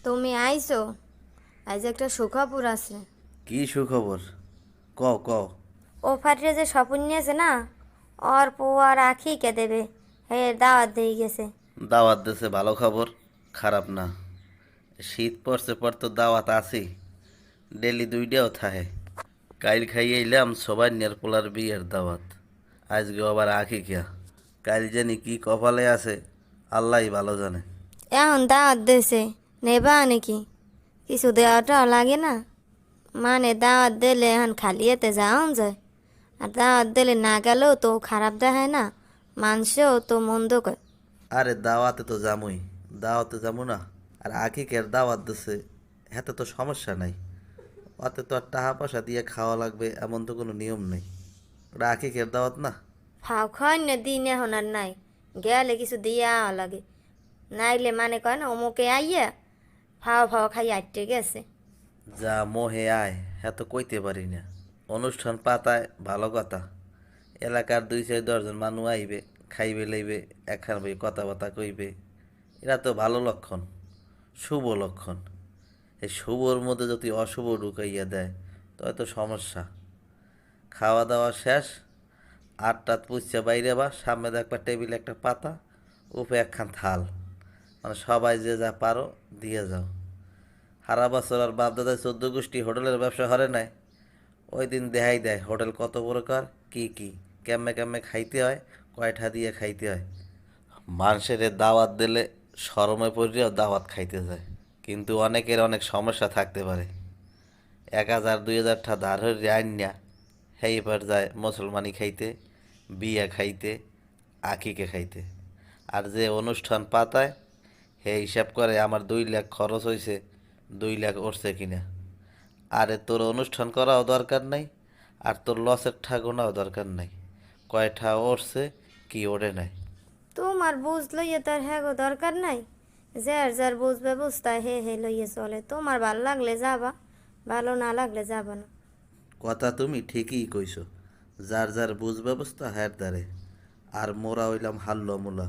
তুমি আইছো? আজ একটা সুখবর আছে। কি সুখবর? ক ক। ও ফাটিয়ে যে স্বপন নিয়েছে না, ওর পোয়ার আখিকে দেবে। হে দাওয়াত দিয়ে গেছে। দাওয়াত দেশে ভালো খবর, খারাপ না। শীত পড়ছে পর তো দাওয়াত আছি, ডেলি দুইটাও থাহে। কাইল খাইয়ে এলাম সবাই নের পোলার বিয়ের দাওয়াত, আজকে আবার আখি খেয়া। কাইল জানি কি কপালে আছে, আল্লাহই ভালো জানে। এখন দাওয়াত দিয়েছে, নেবা নাকি? কিছু দেওয়াটাও লাগে না। মানে দাওয়াত দিলে এখন খালি এতে যাওয়া যায়। আর দাওয়াত দিলে না গেলেও তো খারাপ দেখায় না, মানুষেও তো মন্দ কয়। আরে দাওয়াতে তো যামুই, দাওয়াতে যাবো না? আর আখিকের দাওয়াত দিছে, হাতে তো সমস্যা নাই। ওতে তো আর টাকা পয়সা দিয়ে খাওয়া লাগবে এমন তো কোনো নিয়ম নেই। ওটা আখিকের দাওয়াত না। ফাও খাওয়ান না দিন এখন আর নাই, গেলে কিছু দিয়া লাগে। নাইলে মানে কয় না অমুকে আইয়া ফাও ফাও খাই আটটে গেছে। যা মোহে আয়, হ্যাঁ তো কইতে পারি না। অনুষ্ঠান পাতায় ভালো কথা, এলাকার 2-4-10 জন মানুষ আইবে, খাইবে লইবে, একখান বই কথাবার্তা কইবে। এরা তো ভালো লক্ষণ, শুভ লক্ষণ। এই শুভর মধ্যে যদি অশুভ ঢুকাইয়া দেয় তবে তো সমস্যা। খাওয়া দাওয়া শেষ, 8টাত পুষছে বাইরে বা সামনে দেখবা টেবিলে একটা পাতা, উপরে একখান থাল, মানে সবাই যে যা পারো দিয়ে যাও। সারা বছর আর বাপদাদার 14 গোষ্ঠী হোটেলের ব্যবসা হরে নাই, ওই দিন দেখাই দেয় হোটেল কত প্রকার, কি কি কেমনে কেমনে খাইতে হয়, কয়টা দিয়ে খাইতে হয়। মানুষের দাওয়াত দিলে শরমে পড়িয়াও দাওয়াত খাইতে যায়, কিন্তু অনেকের অনেক সমস্যা থাকতে পারে। 1000-2000 ধার হয়ে আইন না, সেইবার যায় মুসলমানি খাইতে, বিয়া খাইতে, আকিকে খাইতে। আর যে অনুষ্ঠান পাতায় হে হিসাব করে আমার 2 লাখ খরচ হয়েছে, 2 লাখ উঠছে কিনা। আরে তোর অনুষ্ঠান করাও দরকার নাই, আর তোর লসের ঠাকুনাও দরকার নাই, কয়টা উঠছে কি ওঠে নাই। তোমার বুঝ লইয়ে তার হ্যাঁ গো দরকার নাই। যার যার বুঝ ব্যবস্থা হে হে লইয়ে চলে। তোমার ভালো লাগলে যাবা, ভালো না লাগলে যাবা না। কথা তুমি ঠিকই কইছো, যার যার বুঝ ব্যবস্থা হ্যার দ্বারে। আর মোরা হইলাম হাল্লা মুলা।